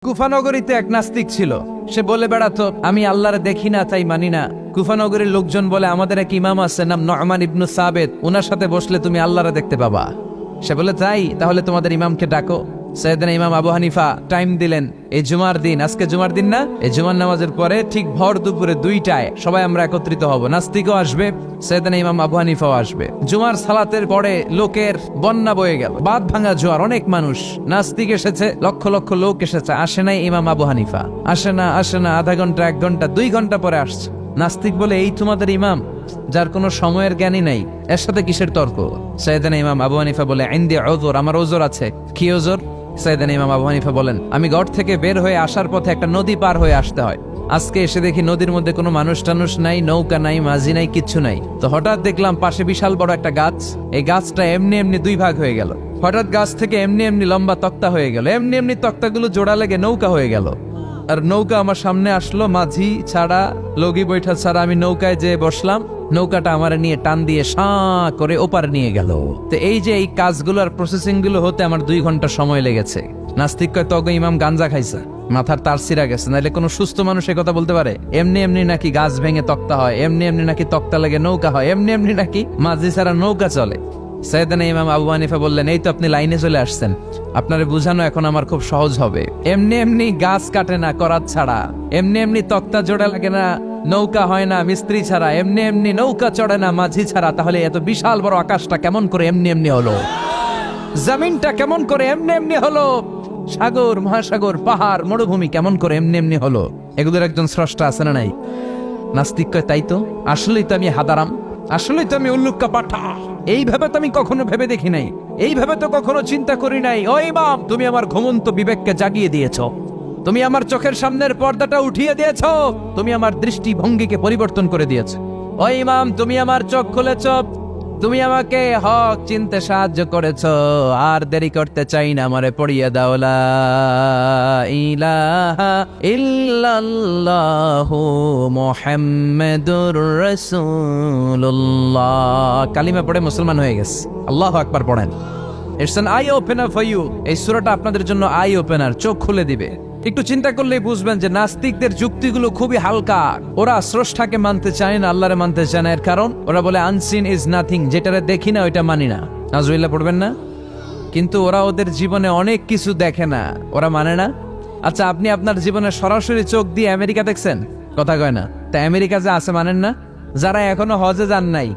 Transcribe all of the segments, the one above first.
কুফানগরীতে এক নাস্তিক ছিল। সে বলে বেড়াতো, আমি আল্লাহরে দেখি না তাই মানি না। কুফানগরীর লোকজন বলে, আমাদের এক ইমাম আছে নাম নু'মান ইবনে সাবিত, উনার সাথে বসলে তুমি আল্লাহরে দেখতে পাবা। সে বলে, তাই তাহলে তোমাদের ইমামকে ডাকো। সাইয়েদনা ইমাম আবু হানিফা টাইম দিলেন, এই জুমার দিন, আজকে জুমার দিন না, এই জুমার নামাজের পরে ঠিক ভর দুপুরে 2টায় সবাই আমরা একত্রিত হব। নাস্তিকও আসবে, সাইয়েদনা ইমাম আবু হানিফাও আসবে। জুমার সালাতের পরে লোকের বন্যা বয়ে গেল, বাঁধ ভাঙা জোয়ার, অনেক মানুষ। নাস্তিক এসেছে, লক্ষ লক্ষ লোক এসেছে, আসে নাই ইমাম আবু হানিফা। আসে না আধা ঘন্টা, 1 ঘন্টা, 2 ঘন্টা পরে আসছে। নাস্তিক বলে, এই তোমাদের ইমাম যার কোনো সময়ের জ্ঞানই নাই, এর সাথে কিসের তর্ক? সাইয়েদনা ইমাম আবু হানিফা বলে, ইনদি উযর, আমার ওজর আছে। কি ওজর? সাইয়েদনা ইমাম আবু হানিফা বলেন, আমি ঘর থেকে বের হয়ে আসার পথে একটা নদী পার হয়ে আসতে হয়। আজকে এসে দেখি নদীর মধ্যে কোনো মানুষ টানুষ নাই, নৌকা নাই, মাঝি নাই, কিচ্ছু নাই। তো হঠাৎ দেখলাম পাশে বিশাল বড় একটা গাছ। এই গাছটা এমনি এমনি 2 ভাগ হয়ে গেল। হঠাৎ গাছ থেকে এমনি এমনি লম্বা তক্তা হয়ে গেল। এমনি এমনি তক্তাগুলো জোড়া লেগে নৌকা হয়ে গেল। আর নৌকা আমার সামনে আসলো, মাঝি ছাড়া, লগি বৈঠা ছাড়া। আমি নৌকায় যেয়ে বসলাম, নৌকাটা আমার নিয়ে টান দিয়ে সাঁ করে ওপার নিয়ে গেল। তো এই যে এই কাজগুলো আর প্রসেসিং গুলো হতে আমার 2 ঘন্টা সময় লেগেছে। নাস্তিক কয়, তগ ইমাম গাঞ্জা খাইছে, মাথার তার ছিঁড়া গেছে, নাহলে কোনো সুস্থ মানুষ এই কথা বলতে পারে? এমনি এমনি নাকি গাছ ভেঙে তক্তা হয়, এমনি এমনি নাকি তক্তা লেগে নৌকা হয়, এমনি এমনি নাকি মাঝি ছাড়া নৌকা চলে। সাইয়েদনা ইমাম আবু হানিফা বললেন, এই তো আপনি লাইনে চলে আসছেন, আপনারে বুঝানো এখন আমার খুব সহজ হবে। এমনি এমনি গাছ কাটে না করাত ছাড়া, এমনি এমনি তক্তা জোড়া লাগে না, নৌকা হয় না মিস্ত্রি ছাড়া, এমনি এমনি নৌকা চড়ে না মাঝি ছাড়া। তাহলে এত বিশাল বড় আকাশটা কেমন করে এমনি এমনি হলো? জমিনটা কেমন করে এমনি এমনি হলো? সাগর, মহাসাগর, পাহাড়, মরুভূমি কেমন করে এমনি এমনি হলো? এগুলোর একজন স্রষ্টা আছে না নাই? নাস্তিক কয়, তাই তো, আসলেই তো আমি হাদারাম, আসলেই তো আমি উল্লুক্কা পাঠা। এইভাবে তো আমি কখনো ভেবে দেখি নাই, এইভাবে তো কখনো চিন্তা করি নাই। ও ইমাম, তুমি আমার ঘুমন্ত বিবেককে জাগিয়ে দিয়েছো, তুমি আমার চোখের সামনের পর্দাটা উঠিয়ে দিয়েছো, তুমি আমার দৃষ্টিভঙ্গিকে পরিবর্তন করে দিয়েছো। ও ইমাম, তুমি আমার চোখ খুলেছ, তুমি আমাকে হক চিনতে সাহায্য করেছো। আর দেরি করতে চাই না, আমারে পড়িয়ে দাও লা ইলাহা ইল্লাল্লাহু মুহাম্মাদুর রাসূলুল্লাহ। কালিমা পড়ে মুসলমান হয়ে গেছে। আল্লাহু আকবার পড়েন। It's an eye opener for you. এই সূরাটা আপনাদের জন্য আই ওপেনার, চোখ খুলে দিবে। একটু চিন্তা করলেই বুঝবেন যে নাস্তিকদের যুক্তিগুলো খুবই হালকা। ওরা স্রষ্টাকে মানতে চায় না, আল্লাহরে মানতে চায় না। এর কারণ ওরা বলে আনসিন ইজ নাথিং, যেটারে দেখি না ওইটা মানি না। নাউজুবিল্লাহ পড়বেন না? কিন্তু ওরা ওদের জীবনে অনেক কিছু দেখে না, ওরা মানে না। আচ্ছা, আপনি আপনার জীবনে সরাসরি চোখ দিয়ে আমেরিকা দেখছেন? কথা কয় না। তা আমেরিকা যে আছে মানেন না? যারা এখনো হজে যান নাই,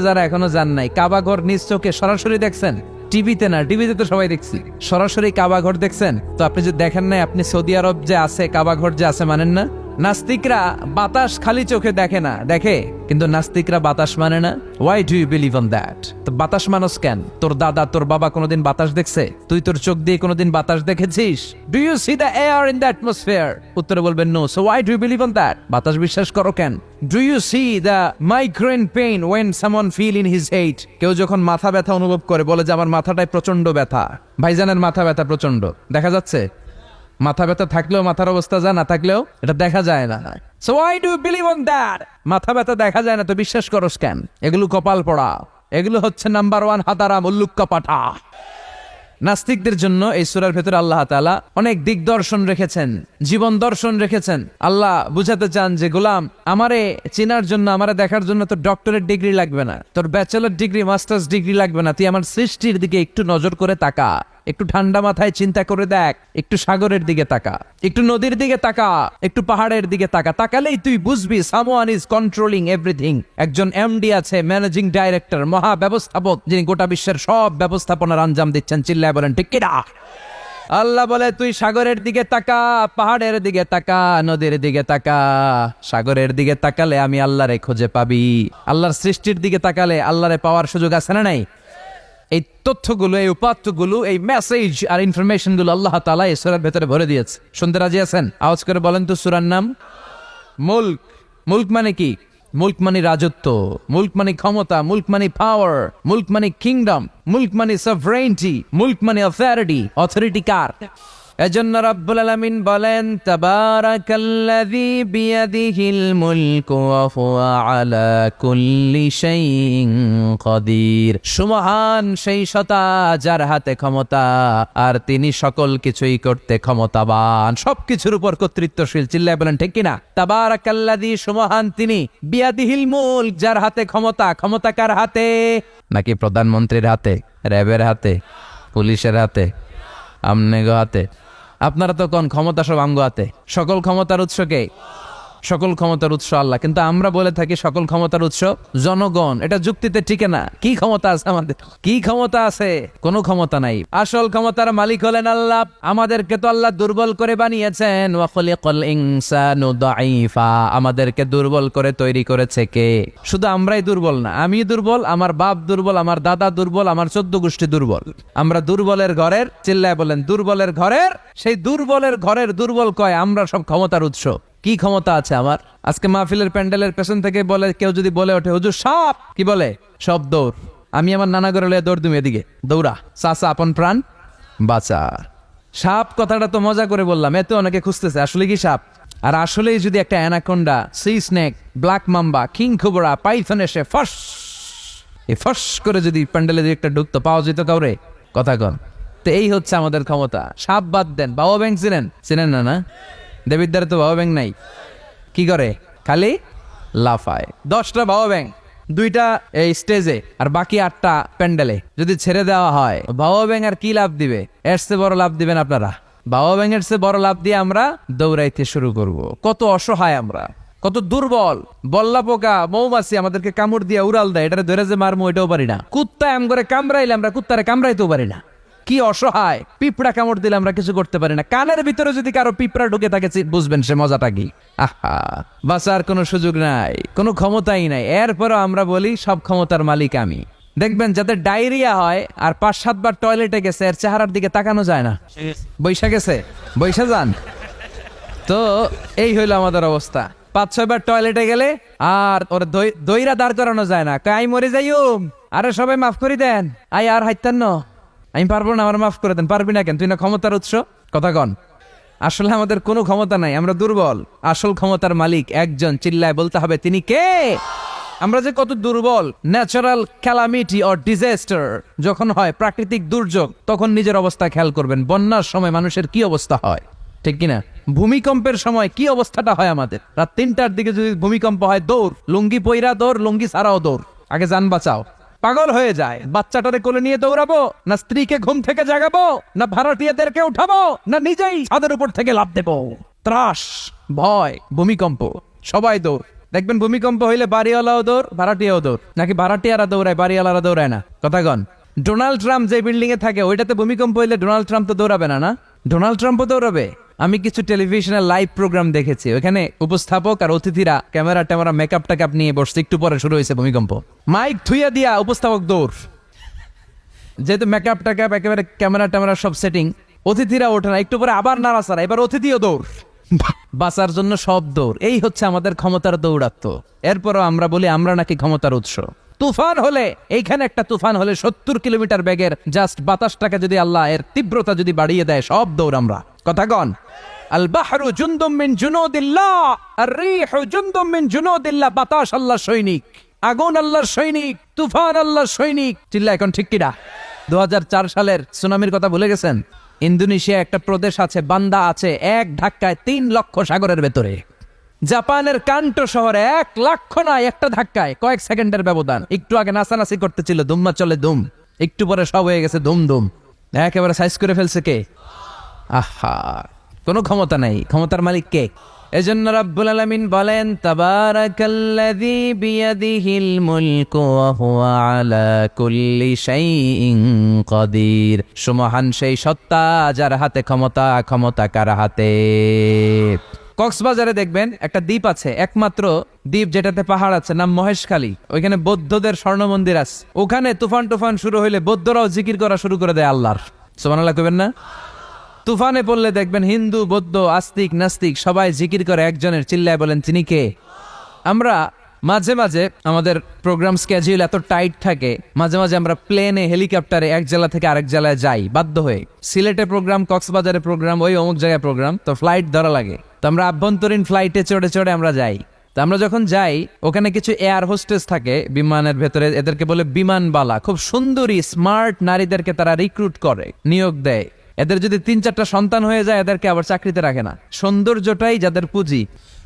যারা এখনো যান নাই, কাবা ঘর নিজ চোখে সরাসরি দেখছেন? টিভিতে না, টিভিতে তো সবাই দেখছি। সরাসরি কাবা ঘর দেখছেন? তো আপনি যে দেখেন না, আপনি সৌদি আরব যে আছে, কাবা ঘর যে আছে মানেন না? নাস্তিকরা বাতাস খালি চোখে দেখে না, দেখে, কিন্তু নাস্তিকরা বাতাস মানে না। Why do you believe on that? তো বাতাস মানুষ কেন? তোর দাদা, তোর বাবা কোনোদিন বাতাস দেখছে? তুই তোর চোখ দিয়ে কোনোদিন বাতাস দেখেছিস? Do you see the air in the atmosphere? উত্তরে বলবেন no. So why do you believe on that? বাতাস বিশ্বাস করো কেন? Do you see the migraine pain when someone feel in his head? কেউ যখন মাথা ব্যথা অনুভব করে, বলে যে আমার মাথাটায় প্রচন্ড ব্যথা। ভাইজানের মাথা ব্যথা প্রচন্ড, দেখা যাচ্ছে? মাথা ব্যথা থাকলেও মাথার অবস্থা যা, না থাকলেও এটা দেখা যায় না। So why do you believe on that? মাথা ব্যথা দেখা যায় না তো বিশ্বাস করস কেন? এগুলো কপাল পড়া, এগুলো হচ্ছে নাম্বার 1 হাতারাম, উল্লুক্কা পাঠা। নাস্তিকদের জন্য এই সূরার ভেতরে আল্লাহ তাআলা অনেক দিগদর্শন রেখেছেন, জীবন দর্শন রেখেছেন। আল্লাহ বুঝাতে চান যে গোলাম, আমারে চেনার জন্য, আমারে দেখার জন্য তোর ডক্টরেট ডিগ্রি লাগবে না, তোর ব্যাচেলর ডিগ্রি, মাস্টার্স ডিগ্রি লাগবে না। তুই আমার সৃষ্টির দিকে একটু নজর করে তাকা, একটু ঠান্ডা মাথায় চিন্তা করে দেখ, একটু সাগরের দিকে তাকা, একটু নদীর দিকে তাকা, একটু পাহাড়ের দিকে তাকা। তাকালেই তুই বুঝবি সামওয়ান ইজ কন্ট্রোলিং এভরিথিং। একজন এমডি আছে, ম্যানেজিং ডাইরেক্টর, মহা ব্যবস্থাপক, যিনি গোটা বিশ্বের সব ব্যবস্থাপনার আঞ্জাম দিচ্ছেন। চিল্লায় বলেন ঠিক কিনা? আল্লাহ বলে, তুই সাগরের দিকে তাকা, পাহাড়ের দিকে তাকা, নদীর দিকে তাকা। সাগরের দিকে তাকালে আমি আল্লাহরে খুঁজে পাবি। আল্লাহর সৃষ্টির দিকে তাকালে আল্লাহরে পাওয়ার সুযোগ আছে না নাই? এই তথ্যগুলো, এই উপাত্তগুলো, এই মেসেজ আর ইনফরমেশন গুলো আল্লাহ তাআলা এই সূরার ভেতরে ভরে দিয়েছে। শুনতে রাজি আছেন? আওয়াজ করে বলেন তো সূরার নাম। মুলক। মুলক মানে কি? মুলক মানে রাজত্ব, মুলক মানে ক্ষমতা, মুলক মানে পাওয়ার, মুলক মানে কিংডম, মুলক মানে সভরেইনটি, মুলক মানে অথরিটি। অথরিটি কার? এজন্য রব্বুল আলামিন বলেন তাবারাকাল্লাযী বিয়াদিহিল মুলকু ওয়া হুয়া আলা কুল্লি শাইইন কাদির। সুমহান সেই সত্তা যার হাতে ক্ষমতা আর তিনি সকল কিছুই করতে ক্ষমতাবান, সবকিছুর উপর কর্তৃত্বশীল। চিল্লায় বলেন ঠিক কিনা? তাবারাকাল্লাযী, সুমহান তিনি, বিয়াদিহিল মুলক, যার হাতে ক্ষমতা। ক্ষমতা কার হাতে? নাকি প্রধানমন্ত্রীর হাতে, র্যাবের হাতে, পুলিশের হাতে, আমনেগো হাতে? আপনারা তো কোন ক্ষমতা সব আমগো হাতে। সকল ক্ষমতার উৎস কে? সকল ক্ষমতার উৎস আল্লাহ। কিন্তু আমরা বলে থাকি সকল ক্ষমতার উৎস জনগণ। এটা যুক্তিতে টিকে না। কি ক্ষমতা আছে আমাদের? কি ক্ষমতা আছে? কোনো ক্ষমতা নাই। আসল ক্ষমতার মালিক হলেন আল্লাহ। আমাদেরকে তো আল্লাহ দুর্বল করে বানিয়েছেন। ওয়া খালাকাল ইনসানু দাঈফা, আমাদেরকে দুর্বল করে তৈরি করেছে কে? শুধু আমরাই দুর্বল না, আমি দুর্বল, আমার বাপ দুর্বল, আমার দাদা দুর্বল, আমার 14 গোষ্ঠী দুর্বল। আমরা দুর্বলের ঘরের, চিল্লায় বলেন দুর্বলের ঘরের, সেই দুর্বলের ঘরের দুর্বল কয় আমরা সব ক্ষমতার উৎস। কি ক্ষমতা আছে আমার? আজকে মাহফিলের প্যান্ডেলের পেছন থেকে বলে, কেউ যদি বলে ওঠে হুজুর সাপ, কি বলে? সব দৌড়। আমি আমার নানা ঘরে লয়ে দৌড় দিমি, এদিকে দৌড়া, চাচা আপন প্রাণ বাঁচা। সাপ কথাটা তো মজা করে বললাম, এতে অনেকে খুঁজতেছে আসলে কি সাপ। আর আসলেই যদি একটা anaconda, C snake, black mamba, king cobra, Python এসে ফস করে যদি প্যান্ডেলে যদি একটা ঢুকতো, পাওয়া যেত কাউরে? কথা কন। তো এই হচ্ছে আমাদের ক্ষমতা। সাপ বাদ দেন, বাবা ব্যাংক চিনেন না? না, দেবিদ্বারে তো বাবা ব্যাংক নাই। কি করে? খালি লাফায়। 10টা বাবা ব্যাংক, 2টা এই স্টেজে আর বাকি 8টা প্যান্ডেলে যদি ছেড়ে দেওয়া হয়, বাবা ব্যাংক আর কি লাভ দিবে? এর চেয়ে বড় লাভ দিবেন আপনারা? বাবা ব্যাংকের চেয়ে বড় লাভ দিয়ে আমরা দৌড়াইতে শুরু করব। কত অসহায় আমরা, কত দুর্বল। বল্লা পোকা, মৌমাছি আমাদেরকে কামড় দিয়ে উড়াল দেয়, এটারে ধরে যে মারমু এটাও পারি না। কুত্তা এম করে কামড়াইলে আমরা কুত্তারে কামড়াইতেও পারি না। কি অসহায়। পিঁপড়া কামড় দিলে আমরা কিছু করতে পারি না। কানের ভিতরে যদি কারো পিঁপড়া ঢুকে থাকে বুঝবেন সে মজাটা কি। আহা, বাঁচার কোনো সুযোগ নাই, কোনো ক্ষমতাই নাই। এরপরও আমরা বলি সব ক্ষমতার মালিক আমি। দেখবেন যাদের ডায়রিয়া হয় আর 5-7 বার টয়লেটে গেছে, এর চেহারার দিকে তাকানো যায় না। বৈশা গেছে, বৈশা যান। তো এই হইলো আমাদের অবস্থা। 5-6 বার টয়লেটে গেলে আর ওর দইরা দাঁড় করানো যায় না। কাই মরে যাইম, আরে সবাই মাফ করে দেন, আই আর হাইতান্ন, আমি পারবো না, আমার মাফ করে দেন। পারবি না কেন? তুই না ক্ষমতার উৎস। কথা কন। আসলে আমাদের কোনো ক্ষমতা নাই, আমরা দুর্বল। আসল ক্ষমতার মালিক একজন, চিল্লায় বলতে হবে তিনি কে? আমরা যে কত দুর্বল। ন্যাচারাল ক্যালামিটি অর ডিজাস্টার যখন হয়, প্রাকৃতিক দুর্যোগ, তখন নিজের অবস্থা খেয়াল করবেন। বন্যার সময় মানুষের কি অবস্থা হয়, ঠিক কিনা? ভূমিকম্পের সময় কি অবস্থাটা হয় আমাদের? রাত 3টার দিকে যদি ভূমিকম্প হয়, দৌড়, লুঙ্গি পইরা দৌড়, লুঙ্গি ছাড়াও দৌড়, আগে যান বাঁচাও। পাগল হয়ে যায়। বাচ্চাটারে কোলে নিয়ে দৌড়াবো, না স্ত্রীকে ঘুম থেকে জাগাবো, না ভাড়াটিয়াদেরকে উঠাবো, না নিজেই ছাদের উপর থেকে লাফ দেবো? ত্রাস, ভয়, ভূমিকম্প, সবাই দৌড়। দেখবেন ভূমিকম্প হইলে বাড়িওয়ালাও দৌড়, ভাড়াটিয়াও দৌড়। নাকি ভাড়াটিয়ারা দৌড়ায়, বাড়িওয়ালারা দৌড়ায় না? কথা কন। ডোনাল্ড ট্রাম্প যে বিল্ডিং এ থাকে, ওইটাতে ভূমিকম্প হইলে ডোনাল্ড ট্রাম্প তো দৌড়াবে না? না, ডোনাল্ড ট্রাম্পও দৌড়াবে। আমি কিছু টেলিভিশনের লাইভ প্রোগ্রাম দেখেছি, ওখানে উপস্থাপক আর অতিথিরা ক্যামেরা ট্যামেরা মেকআপ টেকআপ নিয়ে বসছে। একটু পরে শুরু হয়েছে ভূমিকম্প, মাইক থুইয়া দিয়া উপস্থাপক দৌড়। যেহেতু মেকআপ টেকআপ একেবারে ক্যামেরা ট্যামেরা সব সেটিং, অতিথিরা ওঠে না। একটু পরে আবার নাড়াচাড়া, এবার অতিথিও দৌড়। বাঁচার জন্য সব দৌড়। এই হচ্ছে আমাদের ক্ষমতার দৌড়াত্ম। এরপরও আমরা বলি আমরা নাকি ক্ষমতার উৎস। তুফান হলে, এইখানে একটা তুফান হলে 70 কিলোমিটার বেগের জাস্ট বাতাসটাকে যদি আল্লাহ এর তীব্রতা যদি বাড়িয়ে দেয়, সব দৌড় আমরা। কথা কন। আল বাহরু জুনদুম মিন জুনুদিল্লাহ, আর রিহু জুনদুম মিন জুনুদিল্লাহ। বাতাস আল্লাহর সৈনিক, আগুন আল্লাহর সৈনিক, তুফান আল্লাহর সৈনিক। চিল্লা এখন ঠিক কিনা? 2004 সালের সুনামির কথা ভুলে গেছেন? ইন্দোনেশিয়া একটা প্রদেশ আছে, বান্দা আছে, এক ধাক্কায় 3 লক্ষ সাগরের ভেতরে। জাপানের কান্টো শহরে 1 লক্ষ নয়, একটা ধাক্কায়, কয়েক সেকেন্ডের ব্যবধান। একটু আগে নাচানাচি করতেছিল, দুম্মা চলে দুম, একটু পরে সব হয়ে গেছে দুম দুম। একেবারে সাইজ করে ফেলছে কে? আহা, কোনো ক্ষমতা নাই। ক্ষমতার মালিক কে? এজন্য রাব্বুল আলামিন বলেন তাবারাকাল্লাযী বিয়াদিহিল মুলকু ওয়া হুয়া আলা কুল্লি শাইইন কাদির। সুমহান সেই সত্তা যার হাতে ক্ষমতা। ক্ষমতা কার হাতে? কক্সবাজারে দেখবেন একটা দ্বীপ আছে, একমাত্র দ্বীপ যেটাতে পাহাড় আছে, নাম মহেশখালী। ওইখানে বৌদ্ধদের স্বর্ণ মন্দির আছে। ওখানে তুফান টুফান শুরু হইলে বৌদ্ধরাও জিকির করা শুরু করে দেয় আল্লাহর। সুবহানাল্লাহ কইবেন না? তুফানে পড়লে দেখবেন হিন্দু, বৌদ্ধ, আস্তিক, নাস্তিক সবাই জিকির করে একজনের, চিল্লায় বলেন তিনি কে? আমরা মাঝে মাঝে আমাদের প্রোগ্রাম স্কেডিউল এত টাইট থাকে, মাঝে মাঝে আমরা প্লেনে হেলিকপ্টারে এক জেলা থেকে আরেক জেলায় যাই বাধ্য হয়ে। সিলেটে প্রোগ্রাম, কক্সবাজারে প্রোগ্রাম, ওই অমুক জায়গায় প্রোগ্রাম, তো ফ্লাইট ধরা লাগে। তো আমরা আভ্যন্তরীণ ফ্লাইটে চড়ে চড়ে আমরা যাই। তো আমরা যখন যাই, ওখানে কিছু এয়ার হোস্টেস থাকে বিমানের ভেতরে, এদেরকে বলে বিমানবালা। খুব সুন্দরী স্মার্ট নারীদেরকে তারা রিক্রুট করে, নিয়োগ দেয়। এদের যদি 3-4টা সন্তান হয়ে যায়, এদেরকে আবার চাকরিতে রাখে না। সৌন্দর্যটাই যাদের পুঁজি।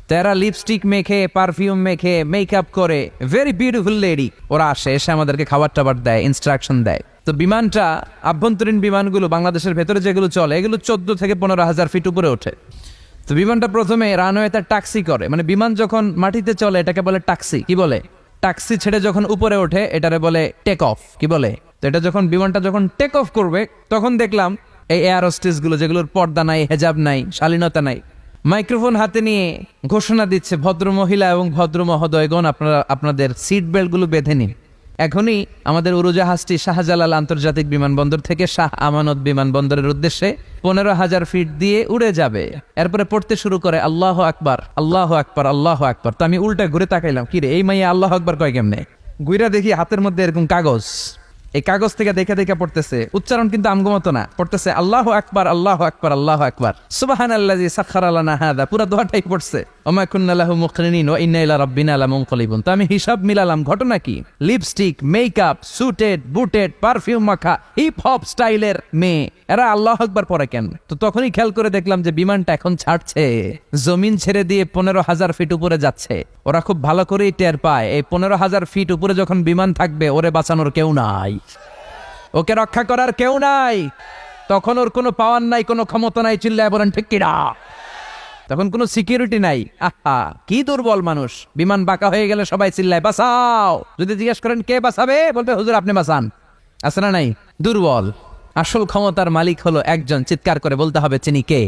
তারা লিপস্টিক মেখে, পারফিউম মেখে, মেকআপ করে, ভেরি বিউটিফুল লেডি। ওরা আসে, এসে আমাদেরকে খাবার টাবার দেয়, ইনস্ট্রাকশন দেয়। তো বিমানটা, আভ্যন্তরীণ বিমানগুলো বাংলাদেশের ভেতরে যেগুলো চলে, এগুলো 14 থেকে 15,000 ফিট উপরে ওঠে। তো বিমানটা প্রথমে রানওয়েতে ট্যাক্সি করে, মানে বিমান যখন মাটিতে চলে এটাকে বলে ট্যাক্সি। কি বলে? ট্যাক্সি ছেড়ে যখন উপরে ওঠে এটারে বলে টেক অফ। কি বলে? তো এটা যখন বিমানটা যখন টেক অফ করবে, তখন দেখলাম এই এয়ার হোস্টেস গুলো, যেগুলোর পর্দা নাই, হেজাব নাই, শালীনতা নাই, মাইক্রোফোন হাতে নিয়ে ঘোষণা দিচ্ছে, ভদ্র মহিলা এবং ভদ্র মহোদয়গণ, আপনারা আপনাদের সিট বেল্ট গুলো বেঁধে নিন। এখনই আমাদের উড়োজাহাজটি শাহজালাল আন্তর্জাতিক বিমানবন্দর থেকে শাহ আমানত বিমানবন্দরের উদ্দেশ্যে 15,000 ফিট দিয়ে উড়ে যাবে। এরপরে পড়তে শুরু করে আল্লাহ আকবার, আল্লাহ আকবার, আল্লাহ আকবার। তো আমি উল্টা ঘুরে তাকাইলাম, কিরে এই মাইয়া আল্লাহ আকবার কয় কেমনে? গুইরা দেখি হাতের মধ্যে এরকম কাগজ, এই কাগজ থেকে দেখে দেখে পড়তেছে, উচ্চারণ কিন্তু আমগমতো না, পড়তেছে আল্লাহ আকবার, আল্লাহ আকবার, আল্লাহ আকবার, সুবহানাল্লাযী সাখখারা লানা হাযা। পুরো দোয়াটাই পড়ছে, ওমা কুন্না লাহু মুকরিনিন ওয়া ইন্না ইলা রাব্বিনা লামুনকালিবুন। তো আমি হিসাব মিলালাম, ঘটনা কি? লিপস্টিক, মেকআপ, সুটেড, বুটেড, পারফিউম মাখা, হিপ হপ স্টাইলের মেয়ে, এরা আল্লাহ আকবার পড়ে কেন? তো তখনই খেয়াল করে দেখলাম যে বিমানটা এখন ছাড়ছে, জমিন ছেড়ে দিয়ে 15,000 ফিট উপরে যাচ্ছে। ওরা খুব ভালো করেই টের পায়, এই 15,000 ফিট উপরে যখন বিমান থাকবে, ওরে বাঁচানোর কেউ নাই, ওকে রক্ষা করার কেউ নাই। তখন ওর কোনো পাওয়ার নাই, কোনো ক্ষমতা নাই, চিল্লায় বলেন ঠিক কিনা? তখন কোনো সিকিউরিটি নাই। আহা, কি দুর্বল মানুষ! বিমান বাঁকা হয়ে গেলে সবাই চিল্লায় বাঁচাও। যদি জিজ্ঞেস করেন কে বাঁচাবে, বলবে হুজুর আপনি বাঁচান। আছে না নাই? দুর্বল। আসল ক্ষমতার মালিক হলো একজন, চিৎকার করে বলতে হবে তিনি কে।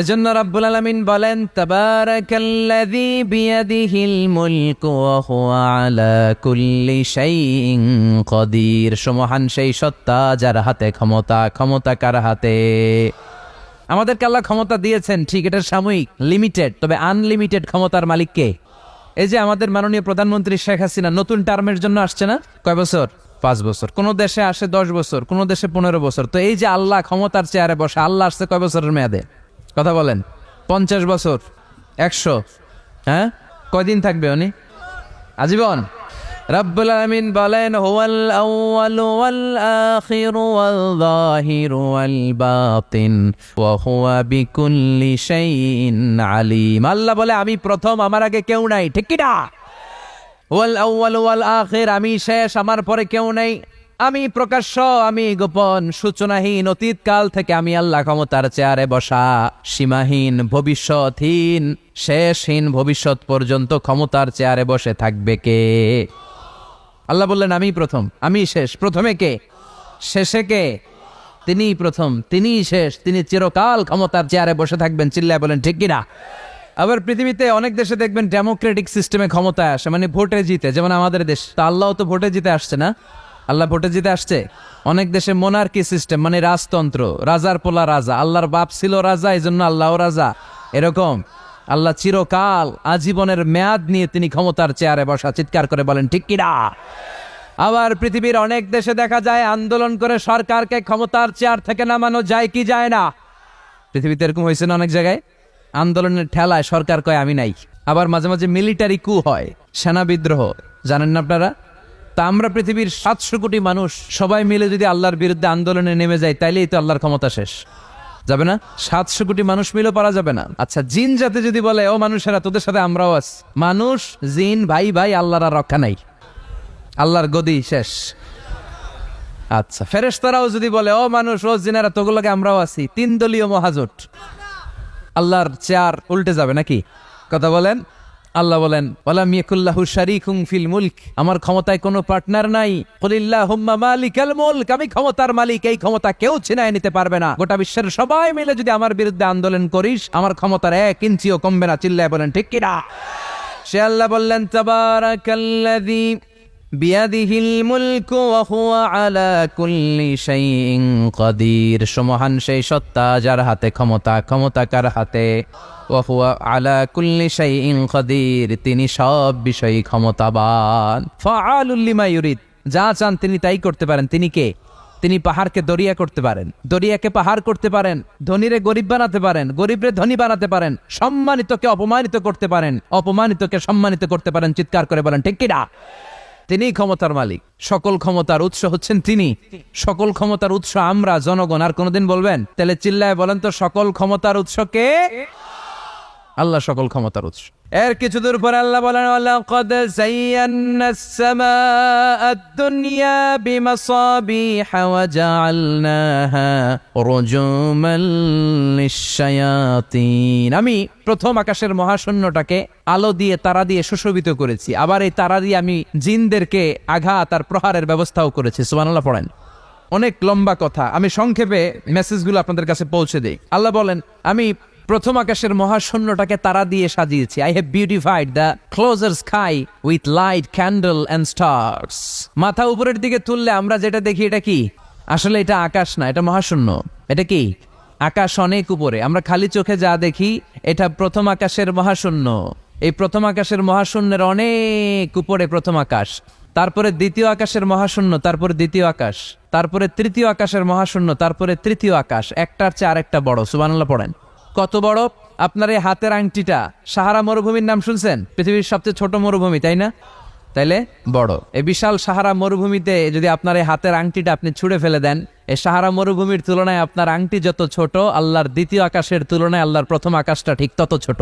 এজন্য রাব্বুল আলামিন বলেন, তাবারাকাল্লাযী বিয়াদিহিল মুলকু ওয়া হুয়া আলা কুল্লি শাইইন কাদির। সমহান সেই সত্তা যার হাতে ক্ষমতা। ক্ষমতা কার হাতে? আমাদেরকে আল্লাহ ক্ষমতা দিয়েছেন, ঠিক, এটা সাময়িক, লিমিটেড, তবে আনলিমিটেড ক্ষমতার মালিক কে? এই যে আমাদের মাননীয় প্রধানমন্ত্রী শেখ হাসিনা নতুন টার্মের জন্য আসছে না? কয় বছর? 5 বছর। কোন দেশে আসে 10 বছর, কোন দেশে 15 বছর। তো এই যে আল্লাহ ক্ষমতার চেয়ারে বসে, আল্লাহ আসছে কয় বছরের মেয়াদে? কথা বলেন। 50 বছর, 100, হ্যাঁ? কয়দিন থাকবে উনি? আজীবন। রব্বুল আলামিন বলেন, হুয়াল আউয়ালু ওয়াল আখিরু ওয়াল যাহিরু ওয়াল বাতিন ওয়া হুয়া বিকুল্লি শাইইন আলিম। আল্লাহ বলে আমি প্রথম, আমার আগে কেউ নাই, ঠিক কি না? ওয়াল আউয়ালু ওয়াল আখির, আমি শেষ, আমার পরে কেউ নেই। আমি প্রকাশ্য, আমি গোপন, সূচনাহীন, অতীতকাল থেকে আমি আল্লাহ ক্ষমতার চেয়ারে বসা, সীমাহীন, ভবিষ্যৎহীন, শেষহীন, ভবিষ্যৎ পর্যন্ত ক্ষমতার চেয়ারে বসে থাকবে কে? আল্লাহ বললেন আমি প্রথম, আমি শেষ। প্রথমে কে? শেষে কে? তিনিই প্রথম, তিনিই শেষ, তিনি চিরকাল ক্ষমতার চেয়ারে বসে থাকবেন। চিল্লায় বলেন ঠিক কিনা? আবার পৃথিবীতে অনেক দেশে দেখবেন ডেমোক্রেটিক সিস্টেমে ক্ষমতায় আসে, মানে ভোটে জিতে, যেমন আমাদের দেশ। তা আল্লাহও তো ভোটে জিতে আসছে না? আল্লাহ ভোটে জিতে আসছে। অনেক দেশে মোনার্কি সিস্টেম, মানে রাজতন্ত্র, রাজার পোলা রাজা, আল্লাহর বাপ ছিল রাজা, এই জন্য আল্লাহও রাজা। এরকম আল্লাহ চিরকাল, আজীবনের মেয়াদ নিয়ে তিনি ক্ষমতার চেয়ারে বসা। চিৎকার করে বলেন ঠিক কিনা? আবার পৃথিবীর অনেক দেশে দেখা যায় আন্দোলন করে সরকারকে ক্ষমতার চেয়ার থেকে নামানো যায় কি যায় না? পৃথিবীতে এরকম হয়েছে না অনেক জায়গায়? আন্দোলনের ঠেলায় সরকার কয় আমি নাই। আবার মাঝে মাঝে মিলিটারি কু হয়, সেনা বিদ্রোহ, জানেন না আপনারা? তা আমরা পৃথিবীর 700 কোটি মানুষ সবাই মিলে যদি আল্লাহর বিরুদ্ধে আন্দোলনে নেমে যায়, তাইলেই তো আল্লাহর ক্ষমতা শেষ। যাবে না? 700 কোটি মানুষ মিলেও পারা যাবে না। আচ্ছা, জিন জাতি যদি বলে ও মানুষেরা তোদের সাথে আমরাও আছি, মানুষ জিন ভাই ভাই, আল্লাহর আর রক্ষা নাই, আল্লাহর গদি শেষ। আচ্ছা, ফেরেশতারাও যদি বলে ও মানুষ ও জিনেরা তোগুলোকে আমরাও আছি, 3 দলীয় মহাজোট, আল্লাহর চেয়ার উল্টে যাবে নাকি? কথা বলেন। আল্লাহ বলেন ওয়ালাম ইয়াকুল্লাহু শারীকুন ফিল মুলক, আমার ক্ষমতায় কোনো পার্টনার নাই। কুলিল্লাহুম্মা মালিকাল মুলক, আমি ক্ষমতার মালিক, এই ক্ষমতা কেউ ছিনায় নিতে পারবে না। গোটা বিশ্বের সবাই মিলে যদি আমার বিরুদ্ধে আন্দোলন করিস, আমার ক্ষমতার 1 ইঞ্চিও কমবে না। চিল্লায় বলেন ঠিক কি না? সে আল্লাহ বললেন তাবারাকাল্লাযী বিয়াদিহিল মুলকু ওয়া হুয়া আলা কুল্লি শাইইন কাদির। সমহান সেই সত্তা যার হাতে ক্ষমতা, ক্ষমতা কার হাতে? ওয়া হুয়া আলা কুল্লি শাইইন কাদির, তিনি সব বিষয়ে ক্ষমতাবান। ফাআলুল লিমা ইউরিদ, যা চান তিনি তাই করতে পারেন। তিনি কে? তিনি পাহাড়কে দরিয়া করতে পারেন, দরিয়াকে পাহাড় করতে পারেন, ধনীরে গরিব বানাতে পারেন, গরিবরে ধনী বানাতে পারেন, সম্মানিতকে অপমানিত করতে পারেন, অপমানিতকে সম্মানিত করতে পারেন। চিৎকার করে বলেন ঠিক কিনা? তিনি ক্ষমতার মালিক, সকল ক্ষমতার উৎস হচ্ছেন তিনি। সকল ক্ষমতার উৎস আমরা জনগণ। আর কোনদিন বলবেন? তাহলে চিল্লায় বলেন তো, সকল ক্ষমতার উৎস কে? আল্লাহ সকল ক্ষমতার উৎস। এর কিছু দূর পরে আল্লাহ বলেন, ওয়ালাকাদ যায়্যানাস সামাআদ দুনিয়া বিমাসাবিহা ওয়া জাআলনাহা রুজুমান লিশ-শায়াতিন। আমি প্রথম আকাশের মহাশূন্যটাকে আলো দিয়ে, তারা দিয়ে সুশোভিত করেছি। আবার এই তারা দিয়ে আমি জিনদেরকে আঘাত আর প্রহারের ব্যবস্থাও করেছি। সুবহানাল্লাহ পড়েন। অনেক লম্বা কথা, আমি সংক্ষেপে মেসেজগুলো আপনাদের কাছে পৌঁছে দেই। আল্লাহ বলেন, আমি প্রথম আকাশের মহাশূন্যটাকে তারা দিয়ে সাজিয়েছি। I have beautified the closure sky with light, candle and stars. মাথা উপরের দিকে তুললে আমরা যেটা দেখি, এটা কি? আসলে এটা আকাশ না, এটা মহাশূন্য। এটা কি? আকাশ অনেক উপরে। আমরা খালি চোখে যা দেখি, এটা প্রথম আকাশের মহাশূন্য। এই প্রথম আকাশের মহাশূন্যের অনেক উপরে প্রথম আকাশ, তারপরে দ্বিতীয় আকাশের মহাশূন্য, তারপরে দ্বিতীয় আকাশ, তারপরে তৃতীয় আকাশের মহাশূন্য, তারপরে তৃতীয় আকাশ। একটার চেয়ে আরেকটা বড়। সুবহানাল্লাহ পড়েন। কত বড়? আপনার এই হাতের আংটিটা, সাহারা মরুভূমির নাম শুনছেন? পৃথিবীর সবচেয়ে ছোট মরুভূমি, তাই না? তাইলে বড়। এই বিশাল সাহারা মরুভূমিতে যদি আপনার এই হাতের আংটিটা আপনি ছুঁড়ে ফেলে দেন, এই সাহারা মরুভূমির তুলনায় আপনার আংটি যত ছোট, আল্লাহর দ্বিতীয় আকাশের তুলনায় আল্লাহর প্রথম আকাশটা ঠিক তত ছোট।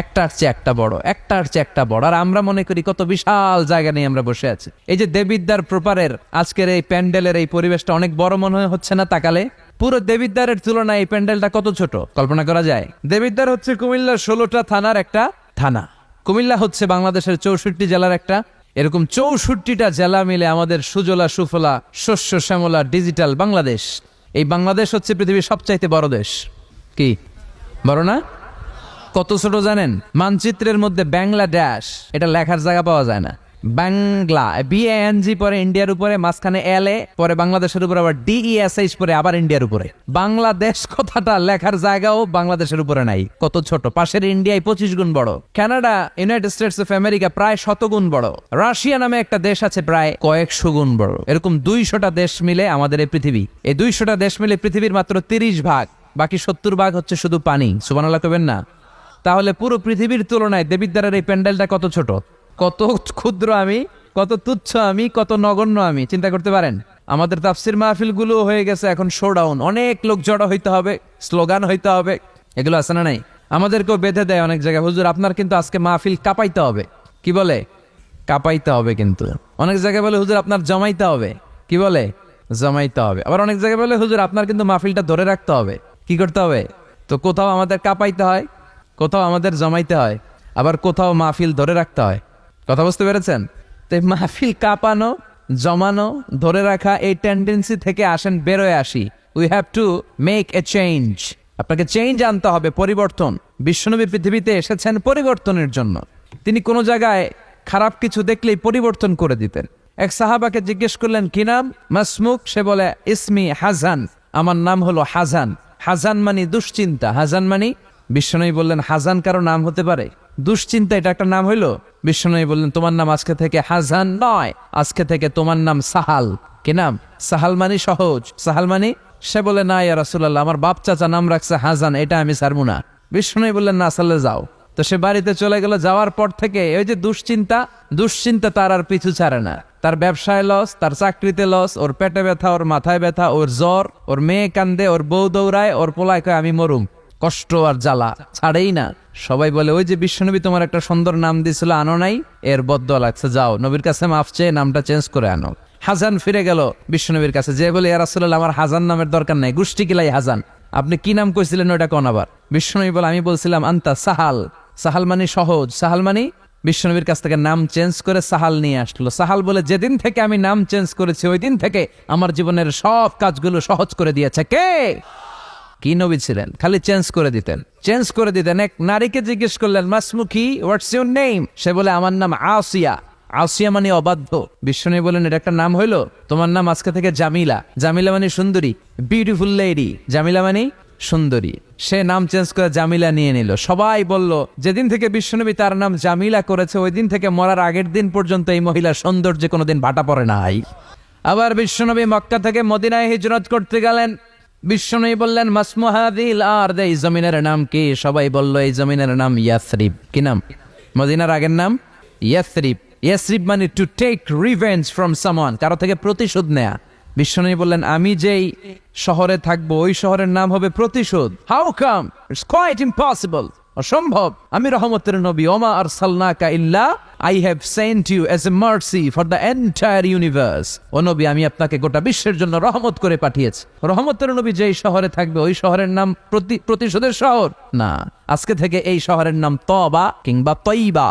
একটার চেয়ে একটা বড়, একটার চেয়ে একটা বড়। আর আমরা মনে করি কত বিশাল জায়গা নিয়ে আমরা বসে আছি। এই যে দেবিদ্বার প্রপারের আজকের এই প্যান্ডেলের এই পরিবেশটা অনেক বড় মনে হচ্ছে না তাকালে? পুরো দেবিদ্বারের তুলনায় এই প্যান্ডেলটা কত ছোট কল্পনা করা যায়? দেবিদ্বার হচ্ছে কুমিল্লার 16টা থানার একটা থানা। কুমিল্লা হচ্ছে বাংলাদেশের 64 জেলার একটা। এরকম 64টা জেলা মিলে আমাদের সুজলা সুফলা শস্য শ্যামলা ডিজিটাল বাংলাদেশ। এই বাংলাদেশ হচ্ছে পৃথিবীর সবচাইতে বড় দেশ। কি বড় না? কত ছোট জানেন? মানচিত্রের মধ্যে বাংলাদেশ এটা লেখার জায়গা পাওয়া যায় না। বাংলা BANG পরে ইন্ডিয়ার উপরে, মাঝখানে LA, পরে বাংলাদেশের উপরে আবার DESH পরে আবার ইন্ডিয়ার উপরে। বাংলাদেশ কথাটা লেখার জায়গাও বাংলাদেশের উপরে নাই। কত ছোট। পাশের ইন্ডিয়ায় 25 গুণ বড়, Canada, United states of America প্রায় 100 গুণ বড়, রাশিয়া নামে একটা দেশ আছে প্রায় কয়েকশো গুণ বড়। এরকম 200টা দেশ মিলে আমাদের এই পৃথিবী। এই 200টা দেশ মিলে পৃথিবীর মাত্র 30 ভাগ, বাকি 70 ভাগ হচ্ছে শুধু পানি। সুবহানাল্লাহ কইবেন না? তাহলে পুরো পৃথিবীর তুলনায় দেবিদ্বারের এই প্যান্ডেলটা কত ছোট, কত ক্ষুদ্র আমি, কত তুচ্ছ আমি, কত নগণ্য আমি। চিন্তা করতে পারেন? আমাদের তাফসির মাহফিলগুলো হয়ে গেছে এখন শোডাউন। অনেক লোক জড়ো হইতে হবে, স্লোগান হইতে হবে, এগুলো আছে না নাই? আমাদেরকেও বেঁধে দেয় অনেক জায়গায়, হুজুর আপনার কিন্তু আজকে মাহফিল কাঁপাইতে হবে। কি বলে? কাঁপাইতে হবে। কিন্তু অনেক জায়গায় বলে হুজুর আপনার জমাইতে হবে। কি বলে? জমাইতে হবে। আবার অনেক জায়গায় বলে হুজুর আপনার কিন্তু মাহফিলটা ধরে রাখতে হবে। কি করতে হবে? তো কোথাও আমাদের কাঁপাইতে হয়, কোথাও আমাদের জমাইতে হয়, আবার কোথাও মাহফিল ধরে রাখতে হয়। কথা বুঝতে পেরেছেন? তো মাহফিল কাঁপানো, জমানো, ধরে রাখা, এই টেন্ডেন্সি থেকে আসেন বেরোয় আসি। We have to make a change. আপনাকে চেঞ্জ আনতে হবে, পরিবর্তন। বিশ্বনবী পৃথিবীতে এসেছেন পরিবর্তনের জন্য। তিনি কোনো জায়গায় খারাপ কিছু দেখলেই পরিবর্তন করে দিতেন। এক সাহাবাকে জিজ্ঞেস করলেন, কি নাম? মাসমুক। সে বলে, ইসমি হাজান, আমার নাম হলো হাজান। হাজান মানে দুশ্চিন্তা। হাজান মানে? বিশ্বনবী বললেন, হাজান কারো নাম হতে পারে? দুশ্চিন্তা এটা একটা নাম হইলো? বিশ্বনবী বললেন, তোমার নাম আজকে থেকে হাজান নয়, আজকে থেকে তোমার নাম সাহাল। কি নাম? সাহাল মানে সহজ। সাহাল মানে? সে বলে, না ইয়া রাসূলুল্লাহ, আমার বাপ চাচা নাম রাখছে হাজান, এটা আমি ছাড়বো না। বিশ্বনবী বললেন, না আসলে যাও। তো সে বাড়িতে চলে গেল। যাওয়ার পর থেকে ওই যে দুশ্চিন্তা তার আর পিছু ছাড়ে না। তার ব্যবসায় লস, তার চাকরিতে লস, ওর পেটে ব্যথা, ওর মাথায় ব্যথা, ওর জ্বর, ওর মেয়ে কান্দে, ওর বউ দৌড়ায়, ওর পোলায় কয় আমি মরুম। কষ্ট আর জ্বালা ছাড়েই না। সবাই বলে, ওই যে বিশ্বনবী তোমার একটা সুন্দর নাম দিয়েছিল, আনো নাই, এর বদদোয়া লাগছে, যাও নবীর কাছে মাফ চেয়ে নামটা চেঞ্জ করে আনো। হাজান ফিরে গেল বিশ্বনবীর কাছে, যে বলে, ইয়া রাসূলুল্লাহ আমার হাজান নামের দরকার নাই, গোষ্ঠী কিলাই হাজান, আপনি কি নাম কইছিলেন ওটা কোন আবার? বিশ্বনবী বলে, আমি বলছিলাম আন্তা সাহাল। সাহাল মানে সহজ। সাহাল মানে? বিশ্বনবীর কাছ থেকে নাম চেঞ্জ করে সাহাল নিয়ে আসলো। সাহাল বলে, যেদিন থেকে আমি নাম চেঞ্জ করেছি ওই দিন থেকে আমার জীবনের সব কাজগুলো সহজ করে দিয়েছে। কে? কি নবী ছিলেন? খালি চেঞ্জ করে দিতেন, চেঞ্জ করে দিতেন। এক নারীকে জিজ্ঞেস করলেন, মাসমুকি, হোয়াটস ইউর নেম? সে বলে, আমার নাম আসিয়া। আসিয়া মানে অবাধ্য। বিশ্বনবী বলেন এটা একটা নাম হইলো? তোমার নাম আজকে থেকে জামিলা। জামিলা মানে সুন্দরী, বিউটিফুল লেডি। জামিলা মানে সুন্দরী। সে নাম চেঞ্জ করে জামিলা নিয়ে নিল। সবাই বলল যেদিন থেকে বিশ্বনবী তার নাম জামিলা করেছে ওই দিন থেকে মরার আগের দিন পর্যন্ত এই মহিলার সৌন্দর্যে কোনোদিন ভাটা পড়ে নাই। আবার বিশ্বনবী মক্কা থেকে মদিনায় হিজরত করতে গেলেন। বিশ্বনবী বললেন মাসমুহাদিল আর এই জমিনের নাম কি? সবাই বলল এই জমিনের নাম ইয়াসরিব। কি নাম? মদিনার আগের নাম ইয়াসরিব। ইয়াসরিব মানে to take revenge from someone, কারো থেকে প্রতিশোধ নেয়া। বিশ্বনবী বললেন আমি যেই শহরে থাকবো ওই শহরের নাম হবে প্রতিশোধ। How come? It's quite impossible, অসম্ভব। আমি রহমতের নবী, ওমা আরসালনাকা ইল্লা I have sent you as a mercy for the entire universe. ও নবী, আমি আপনাকে গোটা বিশ্বের জন্য রহমত করে পাঠিয়েছি। রহমতের নবী যেই শহরে থাকবে ওই শহরের নাম প্রতিশোধের শহর না। আজকে থেকে এই শহরের নাম তবা কিংবা তৈবা,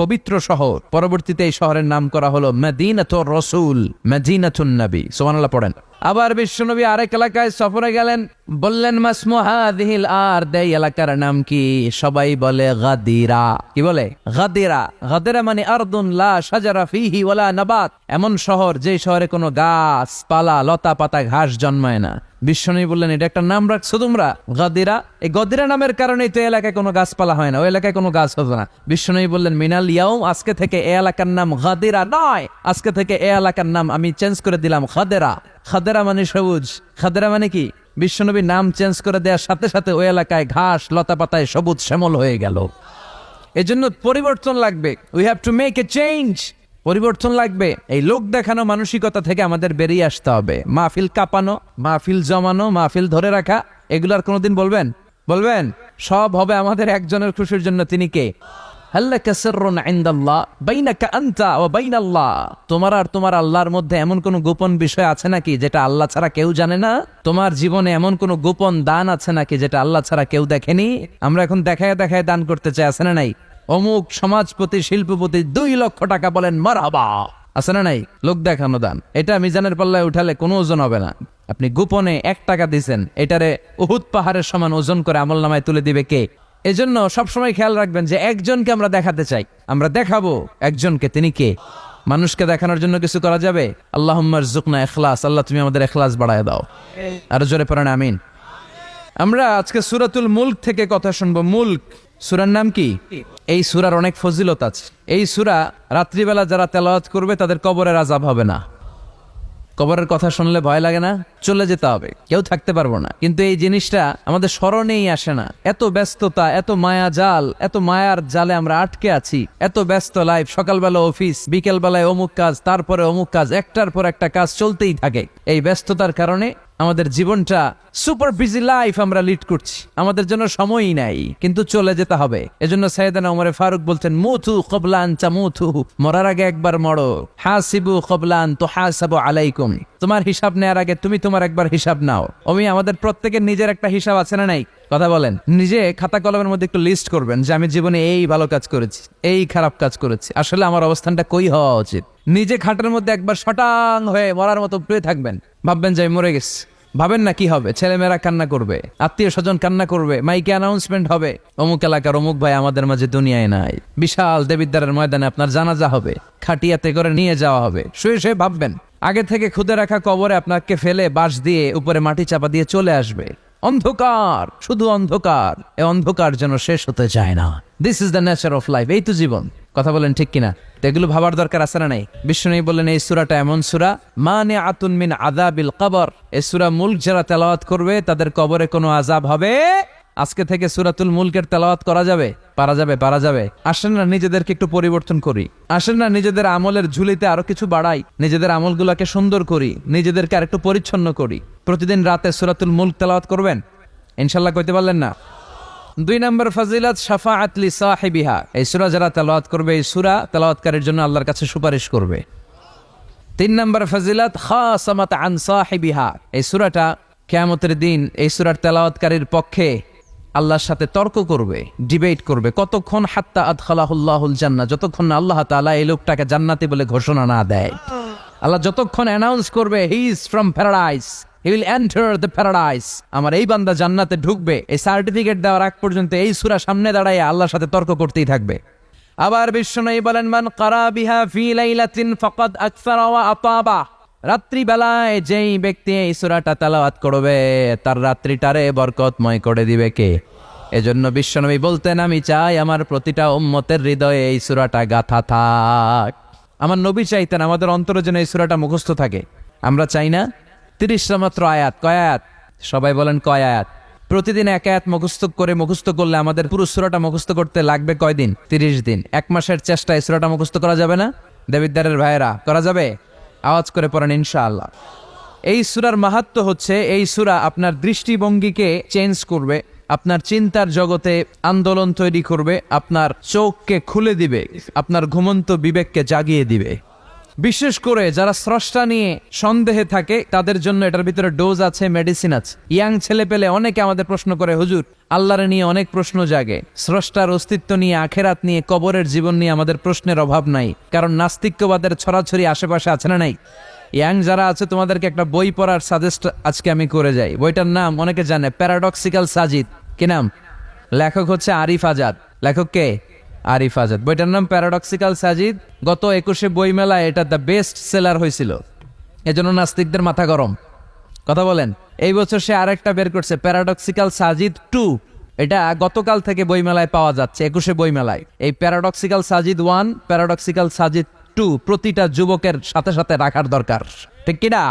পবিত্র শহর। পরবর্তীতে এই শহরের নাম করা হলো মদিনাতুর রাসূল, মদিনাতুন নবী। সুবহানাল্লাহ পড়েন। আবার বিশ্বনবী আরেক এলাকায় সফরে গেলেন। বললেন মাসমুহাদিল আর এই এলাকার নাম কি? সবাই বলে গাদিরা। কি বলে? গাদিরা। গাদিরা মানে আরদুন লা শাজারা ফিহি ওয়ালা নাবাত, এমন শহর যে শহরে কোনো গাছ পালা লতা পাতা ঘাস জন্মায় না। বিশ্বনবী বললেন এটা একটা নাম রাখছো তোমরা গাদিরা? এই গদিরা নামের কারণেই তো এলাকায় কোনো গাছপালা হয় না, ওই এলাকায় কোনো গাছ হতো না। বিশ্বনবী বললেন মিনাল ইয়াউম, আজকে থেকে এই এলাকার নাম গাদিরা নয়, আজকে থেকে এই এলাকার নাম আমি চেঞ্জ করে দিলাম খাদেরা। খাদেরা মানে সবুজ। খাদেরা মানে কি? বিশ্বনবী নাম চেঞ্জ করে দেওয়ার সাথে সাথে ওই এলাকায় ঘাস লতা পাতায় সবুজ শ্যামল হয়ে গেল। এজন্য পরিবর্তন লাগবে। We have to make a change. পরিবর্তন লাগবে। এই লোক দেখানো মানসিকতা থেকে আমাদের বেরিয়ে আসতে হবে। মাহফিল কাঁপানো, মাহফিল জমানো, মাহফিল ধরে রাখা, এগুলার কোনোদিন বলবেন? সব হবে আমাদের একজনের খুশির জন্য। তিনি কে? হাল্লাকা সিররুন ইনদাল্লাহ বাইনাকা আনতা ওয়া বাইনাল্লাহ। তোমার আর তোমার আল্লাহর মধ্যে এমন কোন গোপন বিষয় আছে নাকি যেটা আল্লাহ ছাড়া কেউ জানে না? তোমার জীবনে এমন কোন গোপন দান আছে নাকি যেটা আল্লাহ ছাড়া কেউ দেখেনি? আমরা এখন দেখায় দেখায় দান করতে চাই, আছে না নাই? অমুক সমাজপতি শিল্পপতি 2 লক্ষ টাকা বলেন মারহাবা, আছে না নাই? লোক দেখানো দান। এটা মিজানের পাল্লায় উঠালে কোনো ওজন হবে না। আপনি গোপনে 1 টাকা দিয়েছেন, এটারে উহুদ পাহাড়ের সমান ওজন করে আমলনামায় তুলে দিবে কে? এজন্য সবসময় খেয়াল রাখবেন যে একজনকে আমরা দেখাতে চাই, আমরা দেখাবো একজনকে। তিনি কে? মানুষকে দেখানোর জন্য কিছু করা যাবে? আল্লাহুম্মা রযুকনা ইখলাস। আল্লাহ তুমি আমাদের ইখলাস বাড়ায় দাও। আর জোরে পড়েন আমিন। আমরা আজকে সূরাতুল মুলক থেকে কথা শুনবো। মুলক সূরার নাম কি? এই সূরার অনেক ফজিলত আছে। এই সূরা রাত্রিবেলা যারা তেলাওয়াত করবে তাদের কবরের আযাব হবে না। কবরের কথা শুনলে ভয় লাগে না? চলে যেতে হবে, কেউ থাকতে পারবো না। কিন্তু এই জিনিসটা আমাদের স্মরণেই আসে না। এত ব্যস্ততা, এত মায়া জাল, এত মায়ার জালে আমরা আটকে আছি। এত ব্যস্ত লাইফ, সকালবেলা অফিস, বিকেলবেলায় অমুক কাজ, তারপরে অমুক কাজ, একটার পর একটা কাজ চলতেই থাকে। এই ব্যস্ততার কারণে আমাদের জীবনটা সুপার বিজি লাইফ আমরা লিড করছি, আমাদের জন্য সময়ই নাই, কিন্তু চলে যেতে হবে। এজন্য সাইয়েদনা ওমরে ফারুক বলতেন মুতু ক্বাবলা আন তামুতু, মরার আগে একবার মরো। হাসিবু ক্বাবলা আন তুহাসাবু আলাইকুম, তোমার হিসাব নেওয়ার আগে তুমি তোমার একবার হিসাব নাও। আমাদের প্রত্যেকের নিজের একটা হিসাব আছে না নাই? কথা বলেন। নিজে খাতা কলমের মধ্যে একটু লিস্ট করবেন যে আমি জীবনে এই ভালো কাজ করেছি, এই খারাপ কাজ করেছি, আসলে আমার অবস্থানটা কই হওয়া উচিত। নিজে খাটের মধ্যে একবার শটাং হয়ে মরার মতো শুয়ে থাকবেন, ভাববেন যে আমি মরে গেছি। ভাবেন না কি হবে? ছেলেমেয়েরা কান্না করবে, আত্মীয় স্বজন কান্না করবে, মাইকে অ্যানাউন্সমেন্ট হবে অমুক এলাকার অমুক ভাই আমাদের মাঝে দুনিয়ায় নাই। বিশাল দেবিদ্বারের ময়দানে আপনার জানাজা হবে, খাটিয়াতে করে নিয়ে যাওয়া হবে। শুয়ে শুয়ে ভাববেন আগে থেকে খুদে রাখা কবরে আপনাকে ফেলে বাঁশ দিয়ে উপরে মাটি চাপা দিয়ে চলে আসবে। অন্ধকার, শুধু অন্ধকার। এই অন্ধকার যেন শেষ হতে চায় না। This is the nature of life. এই তো জীবন। কথা বলেন ঠিক কিনা? এগুলো ভাবার দরকার আছে না নাই? বিষ্ণু বললেন এই সূরাটা এমন সূরা মানিআতুন মিন আযাবিল কবর। এই সূরা মুলক যারা তেলাওয়াত করবে তাদের কবরে কোনো আযাব হবে। আজকে থেকে সূরাতুল মুলকের তেলাওয়াত করা যাবে? পারা যাবে। আসেন না নিজেদেরকে একটু পরিবর্তন করি, আসেন না নিজেদের আমলের ঝুলিতে আরো কিছু বাড়াই, নিজেদের আমলগুলোকে সুন্দর করি, নিজেদেরকে আরেকটু পরিচ্ছন্ন করি। প্রতিদিন রাতে সূরাতুল মুলক তেলাওয়াত করবেন ইনশাআল্লাহ। কইতে পারলেন না? 2 নম্বর ফজিলত শাফাআত লি সাহিবিহা। এই সূরা যারা তেলাওয়াত করবে এই সূরা তেলাওয়াতকারীর জন্য আল্লাহর কাছে সুপারিশ করবে। 3 নম্বর ফজিলত খাসামাত আন সাহিবিহা। এই সূরাটা কিয়ামতের দিন এই সূরার তেলাওয়াতকারীর পক্ষে আল্লাহর সাথে তর্ক করবে, ডিবেট করবে। কতক্ষণ? হাত্তা আদখালাহুল্লাহুল জান্নাহ, যতক্ষণ না আল্লাহ তাআলা এই লোকটাকে জান্নাতি বলে ঘোষণা না দেয়। আল্লাহ যতক্ষণ অ্যানাউন্স করবে he is from paradise, he will enter the paradise, আমার এই বান্দা জান্নাতে ঢুকবে, এই সার্টিফিকেট দেওয়ার আগ পর্যন্ত এই সূরা সামনে দাঁড়ায় আল্লাহর সাথে তর্ক করতেই থাকবে। আবার বিশ্বনবী বলেন, মান কারা বিহা ফি লাইলাতিন ফাকাদ আকসারা ওয়া আতাবা। রাত্রি বেলায় যেই ব্যক্তি এই সূরাটা তেলাওয়াত করবে তার রাত্রিটারে বরকতময় করে দিবে কে? এজন্য বিশ্বনবী বলতেন, আমি চাই আমার প্রতিটা উম্মতের হৃদয়ে এই সূরাটা গাথা থাক। আমার নবী চাইতেন আমাদের অন্তরে যেন এই সূরাটা মুখস্থ থাকে। আমরা চাই না? 30টা মাত্র আয়াত। কয় আয়াত? সবাই বলেন কয় আয়াত? প্রতিদিন এক আয়াত মুখস্থ করলে আমাদের পুরো সূরাটা মুখস্থ করতে লাগবে কয়দিন? 30 দিন। এক মাসের চেষ্টায় এই সূরাটা মুখস্থ করা যাবে না? দেবিদ্দারের ভাইয়েরা, করা যাবে? আওয়াজ করে পড়েন ইনশাআল্লাহ। এই সূরার মাহাত্ম্য হচ্ছে, এই সূরা আপনার দৃষ্টিভঙ্গিকে চেঞ্জ করবে, আপনার চিন্তার জগতে আন্দোলন তৈরি করবে, আপনার চোখকে খুলে দিবে, আপনার ঘুমন্ত বিবেককে জাগিয়ে দিবে। বিশেষ করে যারা স্রষ্টা নিয়ে সন্দেহে থাকে তাদের জন্য এটার ভিতরে ডোজ আছে, মেডিসিন আছে। ইয়াং ছেলে পেলে অনেকে আমাদের প্রশ্ন করে, হুজুর আল্লাহরে নিয়ে অনেক প্রশ্ন জাগে, স্রষ্টার অস্তিত্ব নিয়ে, আখেরাত নিয়ে, কবরের জীবন নিয়ে আমাদের প্রশ্নের অভাব নাই, কারণ নাস্তিক্যবাদের ছড়াছড়ি আশেপাশে আছে না নাই? ইয়াং যারা আছে তোমাদেরকে একটা বই পড়ার সাজেস্ট আজকে আমি করে যাই। বইটার নাম অনেকে জানে, প্যারাডক্সিক্যাল সাজিদ। কি নাম? লেখক হচ্ছে আরিফ আজাদ। লেখক কে? আরিফ আজাদ। বইটার নাম প্যারাডক্সিক্যাল সাজিদ। গত 21শে বইমেলায় এটা দ্য বেস্ট সেলার হয়েছিল, এজন্য নাস্তিকদের মাথা গরম। কথা বলেন। এই বছর সে আরেকটা বের করছে, প্যারাডক্সিক্যাল সাজিদ 2। এটা গতকাল থেকে বইমেলায় পাওয়া যাচ্ছে, 21শে বইমেলায়। এই প্যারাডক্সিক্যাল সাজিদ 1, প্যারাডক্সিক্যাল সাজিদ 2 প্রতিটা যুবকের সাথে সাথে রাখার দরকার, ঠিক কিনা?